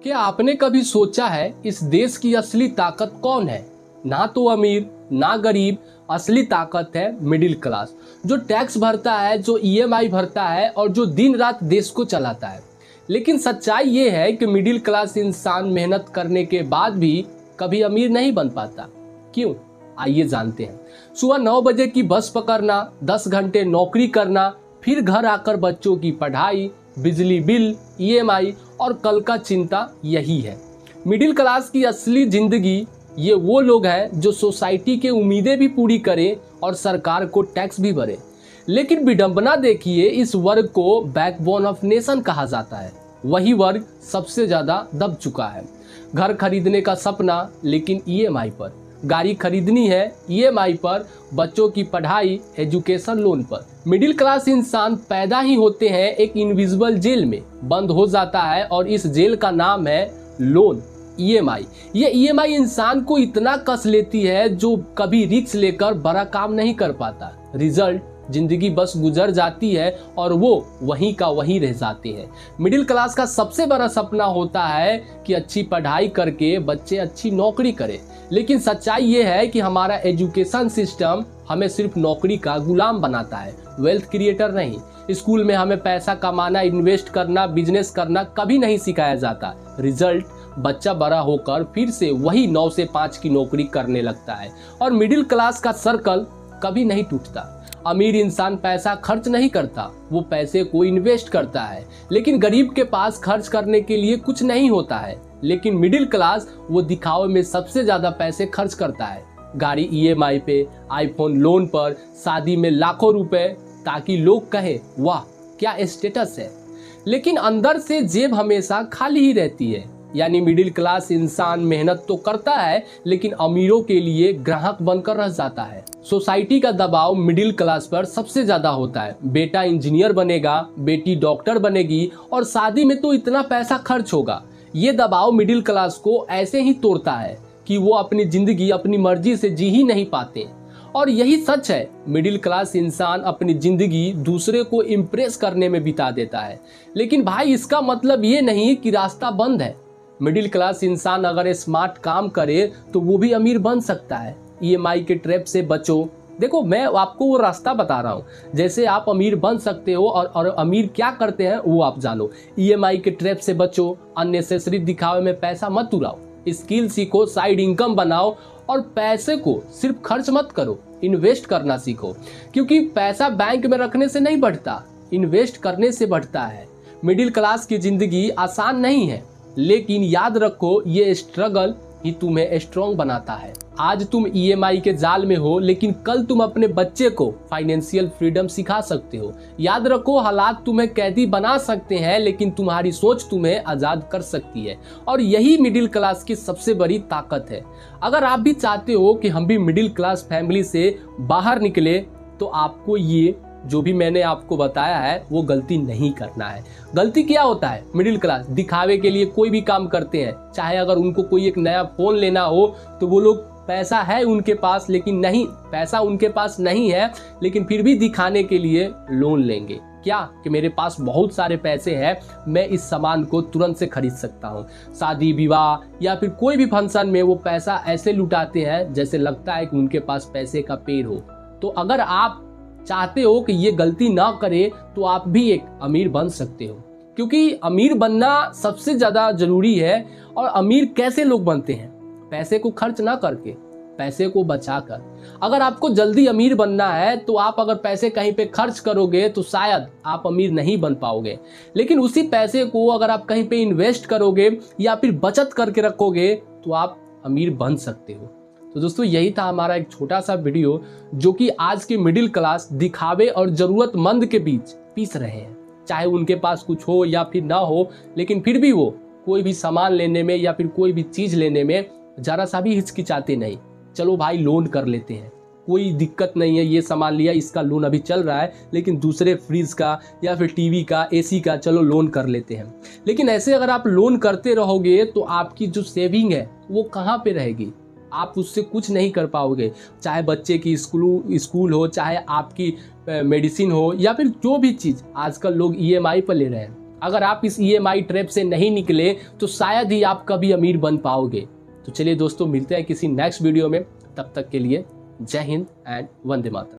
क्या आपने कभी सोचा है इस देश की असली ताकत कौन है? ना तो अमीर ना गरीब, असली ताकत है मिडिल क्लास, जो टैक्स भरता है, जो ईएमआई भरता है और जो दिन रात देश को चलाता है। लेकिन सच्चाई ये है कि मिडिल क्लास इंसान मेहनत करने के बाद भी कभी अमीर नहीं बन पाता। क्यों? आइए जानते हैं। सुबह 9 बजे की बस पकड़ना, 10 घंटे नौकरी करना, फिर घर आकर बच्चों की पढ़ाई, बिजली बिल, ईएमआई और कल का चिंता, यही है मिडिल क्लास की असली जिंदगी। ये वो लोग हैं जो सोसाइटी के उम्मीदें भी पूरी करें और सरकार को टैक्स भी भरे। लेकिन विडंबना देखिए, इस वर्ग को बैकबोन ऑफ नेशन कहा जाता है। वही वर्ग सबसे ज्यादा दब चुका है। घर खरीदने का सपना, लेकिन ईएमआई पर। गाड़ी खरीदनी है ईएमआई पर, बच्चों की पढ़ाई एजुकेशन लोन पर। मिडिल क्लास इंसान पैदा ही होते हैं एक इनविजिबल जेल में, बंद हो जाता है और इस जेल का नाम है लोन, ईएमआई। ये ईएमआई इंसान को इतना कस लेती है जो कभी रिस्क लेकर बड़ा काम नहीं कर पाता। रिजल्ट, जिंदगी बस गुजर जाती है और वो वहीं का वहीं रह जाते हैं। मिडिल क्लास का सबसे बड़ा सपना होता है कि अच्छी पढ़ाई करके बच्चे अच्छी नौकरी करें। लेकिन सच्चाई ये है कि हमारा एजुकेशन सिस्टम हमें सिर्फ नौकरी का गुलाम बनाता है, वेल्थ क्रिएटर नहीं। स्कूल में हमें पैसा कमाना, इन्वेस्ट करना, बिजनेस करना कभी नहीं सिखाया जाता। रिजल्ट, बच्चा बड़ा होकर फिर से वही 9 से 5 की नौकरी करने लगता है और मिडिल क्लास का सर्कल कभी नहीं टूटता। अमीर इंसान पैसा खर्च नहीं करता, वो पैसे को इन्वेस्ट करता है। लेकिन गरीब के पास खर्च करने के लिए कुछ नहीं होता है। लेकिन मिडिल क्लास वो दिखावे में सबसे ज्यादा पैसे खर्च करता है। गाड़ी ईएमआई पे, आईफोन लोन पर, शादी में लाखों रुपए, ताकि लोग कहे वाह क्या स्टेटस है। लेकिन अंदर से जेब हमेशा खाली ही रहती है। यानी मिडिल क्लास इंसान मेहनत तो करता है, लेकिन अमीरों के लिए ग्राहक बनकर रह जाता है। सोसाइटी का दबाव मिडिल क्लास पर सबसे ज्यादा होता है। बेटा इंजीनियर बनेगा, बेटी डॉक्टर बनेगी और शादी में तो इतना पैसा खर्च होगा। ये दबाव मिडिल क्लास को ऐसे ही तोड़ता है कि वो अपनी जिंदगी अपनी मर्जी से जी ही नहीं पाते। और यही सच है, मिडिल क्लास इंसान अपनी जिंदगी दूसरे को इम्प्रेस करने में बिता देता है। लेकिन भाई, इसका मतलब ये नहीं कि रास्ता बंद है। मिडिल क्लास इंसान अगर स्मार्ट काम करे तो वो भी अमीर बन सकता है। ईएमआई के ट्रैप से बचो। देखो, मैं आपको वो रास्ता बता रहा हूँ, जैसे आप अमीर बन सकते हो और अमीर क्या करते हैं वो आप जानो। ईएमआई के ट्रैप से बचो, अननेसेसरी दिखावे में पैसा मत उड़ाओ, स्किल सीखो, साइड इनकम बनाओ और पैसे को सिर्फ खर्च मत करो, इन्वेस्ट करना सीखो। क्योंकि पैसा बैंक में रखने से नहीं बढ़ता, इन्वेस्ट करने से बढ़ता है। मिडिल क्लास की जिंदगी आसान नहीं है, लेकिन याद रखो ये स्ट्रगल ही तुम्हें स्ट्रॉन्ग बनाता है। आज तुम ईएमआई के जाल में हो, लेकिन कल तुम अपने बच्चे को फाइनेंशियल फ्रीडम सिखा सकते हो। याद रखो, हालात तुम्हें कैदी बना सकते हैं, लेकिन तुम्हारी सोच तुम्हें आजाद कर सकती है। और यही मिडिल क्लास की सबसे बड़ी ताकत है। अगर आप भी चाहते हो कि हम भी मिडिल क्लास फैमिली से बाहर निकले, तो आपको ये जो भी मैंने आपको बताया है वो गलती नहीं करना है। गलती क्या होता है? मिडिल क्लास दिखावे के लिए कोई भी काम करते हैं। चाहे अगर उनको कोई एक नया फोन लेना हो तो वो लोग, पैसा है उनके पास लेकिन नहीं, पैसा उनके पास नहीं है, लेकिन फिर भी दिखाने के लिए लोन लेंगे। क्या कि मेरे पास बहुत सारे पैसे हैं, मैं इस सामान को तुरंत से खरीद सकता हूँ। शादी विवाह या फिर कोई भी फंक्शन में वो पैसा ऐसे लुटाते हैं जैसे लगता है कि उनके पास पैसे का पेड़ हो। तो अगर आप चाहते हो कि ये गलती ना करे तो आप भी एक अमीर बन सकते हो, क्योंकि अमीर बनना सबसे ज्यादा जरूरी है। और अमीर कैसे लोग बनते हैं? पैसे को खर्च ना करके, पैसे को बचाकर। अगर आपको जल्दी अमीर बनना है तो आप अगर पैसे कहीं पे खर्च करोगे तो शायद आप अमीर नहीं बन पाओगे। लेकिन उसी पैसे को अगर आप कहीं पे इन्वेस्ट करोगे या फिर बचत करके रखोगे तो आप अमीर बन सकते हो। तो दोस्तों, यही था हमारा एक छोटा सा वीडियो, जो कि आज की मिडिल क्लास दिखावे और जरूरतमंद के बीच पीस रहे हैं। चाहे उनके पास कुछ हो या फिर ना हो, लेकिन फिर भी वो कोई भी सामान लेने में या फिर कोई भी चीज लेने में जरा सा भी हिचकिचाते नहीं। चलो भाई, लोन कर लेते हैं, कोई दिक्कत नहीं है। ये सामान लिया, इसका लोन अभी चल रहा है, लेकिन दूसरे फ्रिज का या फिर टीवी का, एसी का, चलो लोन कर लेते हैं। लेकिन ऐसे अगर आप लोन करते रहोगे तो आपकी जो सेविंग है वो कहाँ पे रहेगी? आप उससे कुछ नहीं कर पाओगे। चाहे बच्चे की स्कूल हो, चाहे आपकी मेडिसिन हो या फिर जो भी चीज़ आजकल लोग ईएमआई पर ले रहे हैं। अगर आप इस EMI ट्रैप से नहीं निकले तो शायद ही आप कभी अमीर बन पाओगे। तो चलिए दोस्तों, मिलते हैं किसी नेक्स्ट वीडियो में। तब तक के लिए जय हिंद एंड वंदे मातरम।